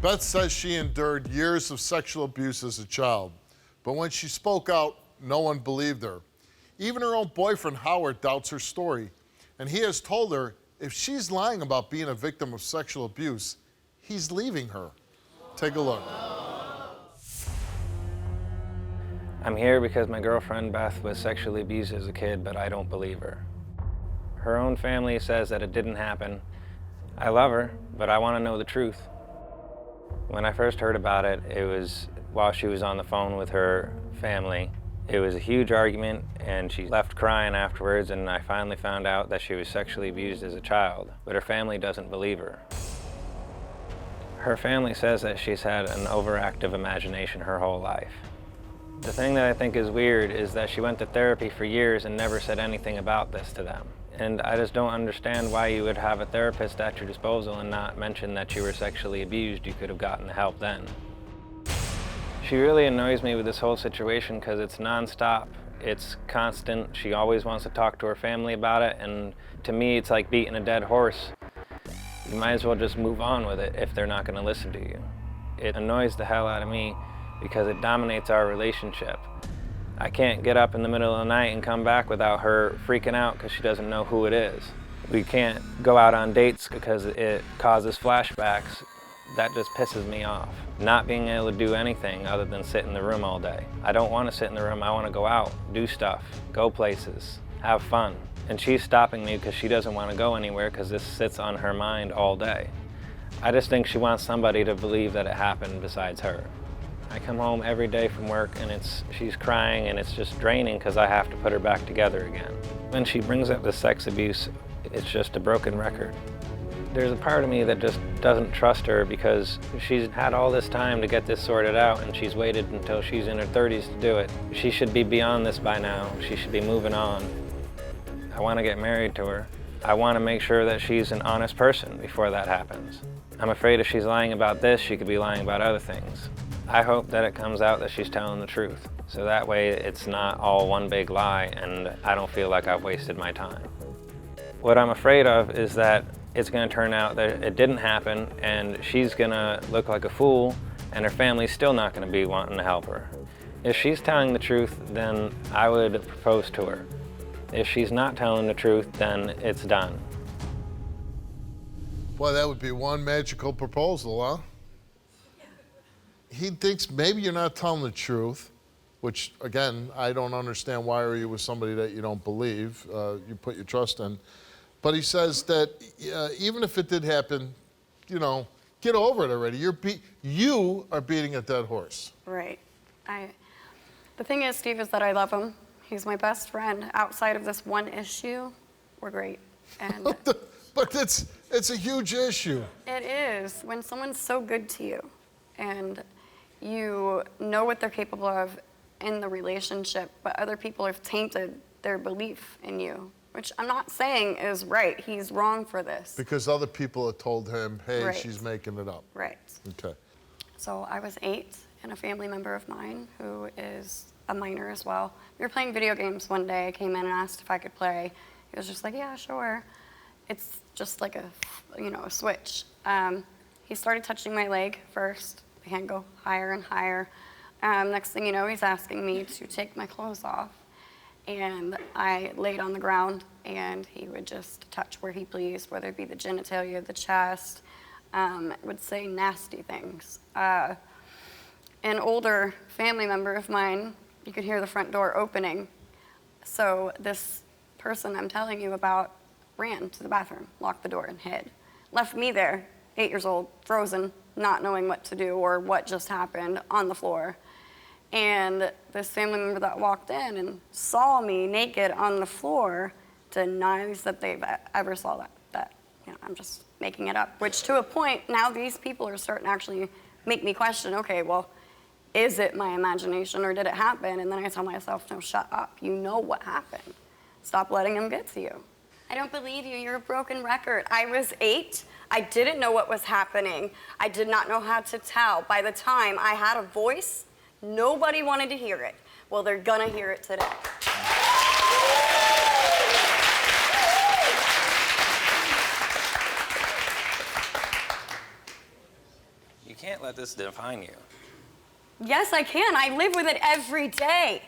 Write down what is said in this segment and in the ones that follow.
Beth says she endured years of sexual abuse as a child, but when she spoke out, no one believed her. Even her own boyfriend, Howard, doubts her story, and he has told her if she's lying about being a victim of sexual abuse, he's leaving her. Take a look. I'm here because my girlfriend, Beth, was sexually abused as a kid, but I don't believe her. Her own family says that it didn't happen. I love her, but I want to know the truth. When I first heard about it, it was while she was on the phone with her family. It was a huge argument, and she left crying afterwards, and I finally found out that she was sexually abused as a child, but her family doesn't believe her. Her family says that she's had an overactive imagination her whole life. The thing that I think is weird is that she went to therapy for years and never said anything about this to them. And I just don't understand why you would have a therapist at your disposal and not mention that you were sexually abused. You could have gotten help then. She really annoys me with this whole situation because it's nonstop, it's constant. She always wants to talk to her family about it, and to me it's like beating a dead horse. You might as well just move on with it if they're not going to listen to you. It annoys the hell out of me because it dominates our relationship. I can't get up in the middle of the night and come back without her freaking out because she doesn't know who it is. We can't go out on dates because it causes flashbacks. That just pisses me off. Not being able to do anything other than sit in the room all day. I don't want to sit in the room, I want to go out, do stuff, go places, have fun. And she's stopping me because she doesn't want to go anywhere because this sits on her mind all day. I just think she wants somebody to believe that it happened besides her. I come home every day from work and she's crying and it's just draining because I have to put her back together again. When she brings up the sex abuse, it's just a broken record. There's a part of me that just doesn't trust her because she's had all this time to get this sorted out and she's waited until she's in her 30s to do it. She should be beyond this by now. She should be moving on. I want to get married to her. I want to make sure that she's an honest person before that happens. I'm afraid if she's lying about this, she could be lying about other things. I hope that it comes out that she's telling the truth. So that way it's not all one big lie and I don't feel like I've wasted my time. What I'm afraid of is that it's going to turn out that it didn't happen and she's going to look like a fool and her family's still not going to be wanting to help her. If she's telling the truth, then I would propose to her. If she's not telling the truth, then it's done. Boy, that would be one magical proposal, huh? He thinks maybe you're not telling the truth, which, again, I don't understand. Why are you with somebody that you don't believe, you put your trust in? But he says that even if it did happen, you know, get over it already. You are beating a dead horse. Right. The thing is, Steve, is that I love him. He's my best friend. Outside of this one issue, we're great. And but it's a huge issue. It is. When someone's so good to you and you know what they're capable of in the relationship, but other people have tainted their belief in you, which I'm not saying is right. He's wrong for this. Because other people have told him, hey, Right. She's making it up. Right. Okay. So I was 8, and a family member of mine, who is a minor as well, we were playing video games one day. I came in and asked if I could play. He was just like, yeah, sure. It's just like a switch. He started touching my leg first. The hand go higher and higher. Next thing you know, he's asking me to take my clothes off. And I laid on the ground, and he would just touch where he pleased, whether it be the genitalia, the chest, would say nasty things. An older family member of mine, you could hear the front door opening. So this person I'm telling you about ran to the bathroom, locked the door, and hid. Left me there, 8 years old, frozen, not knowing what to do or what just happened, on the floor. And this family member that walked in and saw me naked on the floor denies that they've ever saw that. I'm just making it up. Which, to a point, now these people are starting to actually make me question, okay, well, is it my imagination or did it happen? And then I tell myself, no, shut up. You know what happened. Stop letting them get to you. I don't believe you. You're a broken record. I was 8. I didn't know what was happening. I did not know how to tell. By the time I had a voice, nobody wanted to hear it. Well, they're gonna hear it today. You can't can't let this define you. Yes, I can. I live with it every day.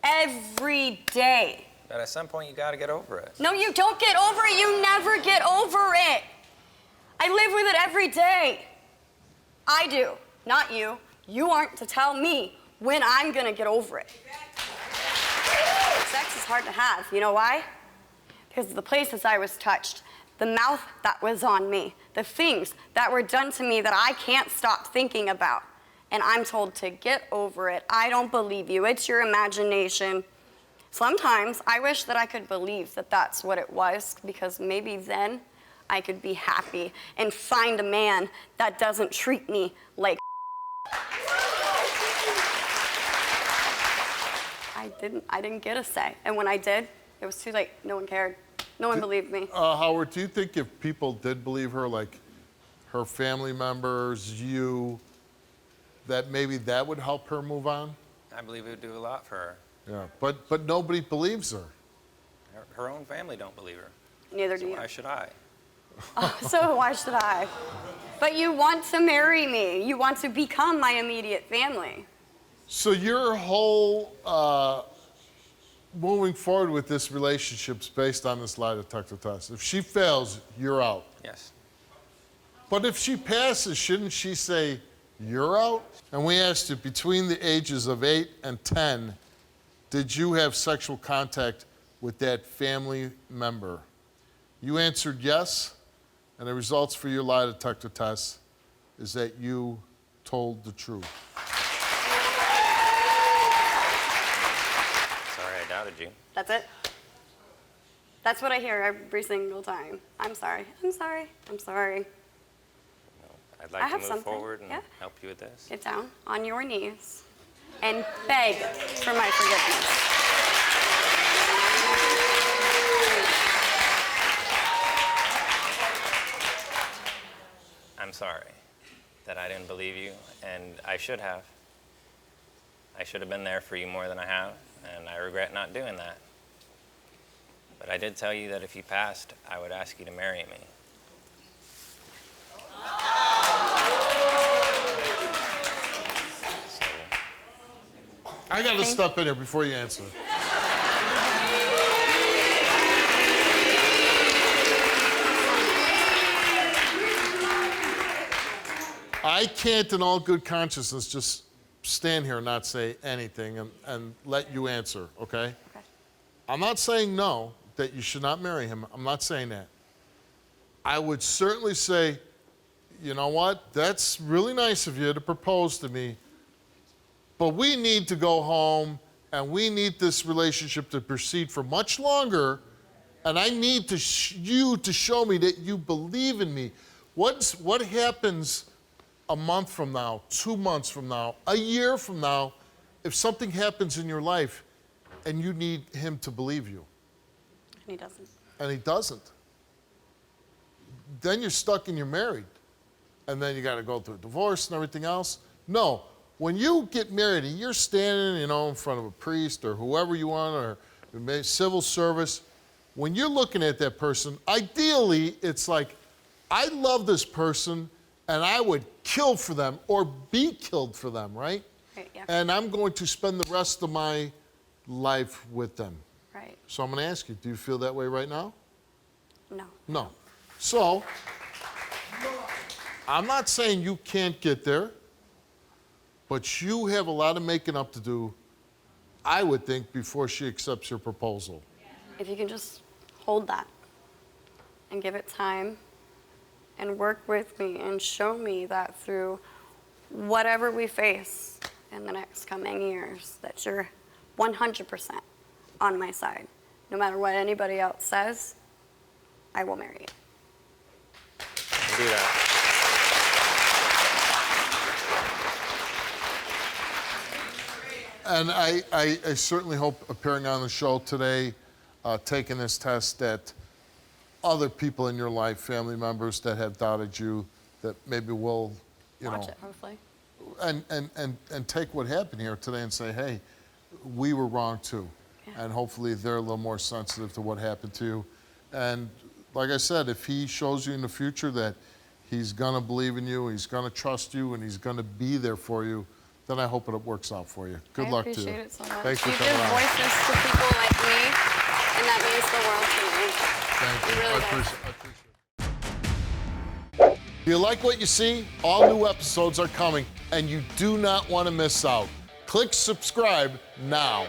Every day. But at some point, you gotta get over it. No, you don't get over it. You never get over it. I live with it every day. I do, not you. You aren't to tell me when I'm gonna get over it. Sex is hard to have. You know why? Because of the places I was touched, the mouth that was on me, the things that were done to me that I can't stop thinking about. And I'm told to get over it. I don't believe you. It's your imagination. Sometimes I wish that I could believe that that's what it was, because maybe then I could be happy and find a man that doesn't treat me like I didn't get a say. And when I did, it was too late. No one cared. No one believed me. Howard, do you think if people did believe her, like her family members, you, that maybe that would help her move on? I believe it would do a lot for her. Yeah, but nobody believes her. Her own family don't believe her. Neither So do you. why should I? So why should I? But you want to marry me. You want to become my immediate family. So your whole moving forward with this relationship's based on this lie detector test. If she fails, you're out. Yes. But if she passes, shouldn't she say, you're out? And we asked you, between the ages of 8 and 10, did you have sexual contact with that family member? You answered yes, and the results for your lie detector test is that you told the truth. Sorry I doubted you. That's it? That's what I hear every single time. I'm sorry. I'm sorry. I'm sorry. I'd I like to have move something. forward and Yeah. help you with this. Get down on your knees and beg for my forgiveness. I'm sorry that I didn't believe you, and I should have. I should have been there for you more than I have, and I regret not doing that. But I did tell you that if you passed, I would ask you to marry me. I gotta step in here before you answer. I can't, in all good consciousness, just stand here and not say anything and let you answer, okay? Okay. I'm not saying no, that you should not marry him. I'm not saying that. I would certainly say, you know what? That's really nice of you to propose to me, but we need to go home and we need this relationship to proceed for much longer, and I need you to show me that you believe in me. What happens a month from now, 2 months from now, a year from now, if something happens in your life and you need him to believe you? And he doesn't. And he doesn't. Then you're stuck and you're married. And then you got to go through a divorce and everything else. No, when you get married and you're standing, in front of a priest or whoever you want, or civil service, when you're looking at that person, ideally it's like, I love this person and I would kill for them or be killed for them, right? Right, yeah. And I'm going to spend the rest of my life with them. Right. So I'm going to ask you, do you feel that way right now? No. No. So, I'm not saying you can't get there, but you have a lot of making up to do, I would think, before she accepts your proposal. If you can just hold that and give it time and work with me and show me that through whatever we face in the next coming years, that you're 100% on my side. No matter what anybody else says, I will marry you. I'll do that. And I certainly hope appearing on the show today, taking this test, that other people in your life, family members that have doubted you, that maybe will, Watch it, hopefully. and take what happened here today and say, hey, we were wrong too. Yeah. And hopefully they're a little more sensitive to what happened to you. And like I said, if he shows you in the future that he's gonna believe in you, he's gonna trust you, and he's gonna be there for you, then I hope it works out for you. Good luck to you. I appreciate it so much. Thanks for you coming give on. voices to people like me, and that means the world to me. Thank you. It really I does. appreciate it. If you like what you see, all new episodes are coming, and you do not want to miss out. Click subscribe now.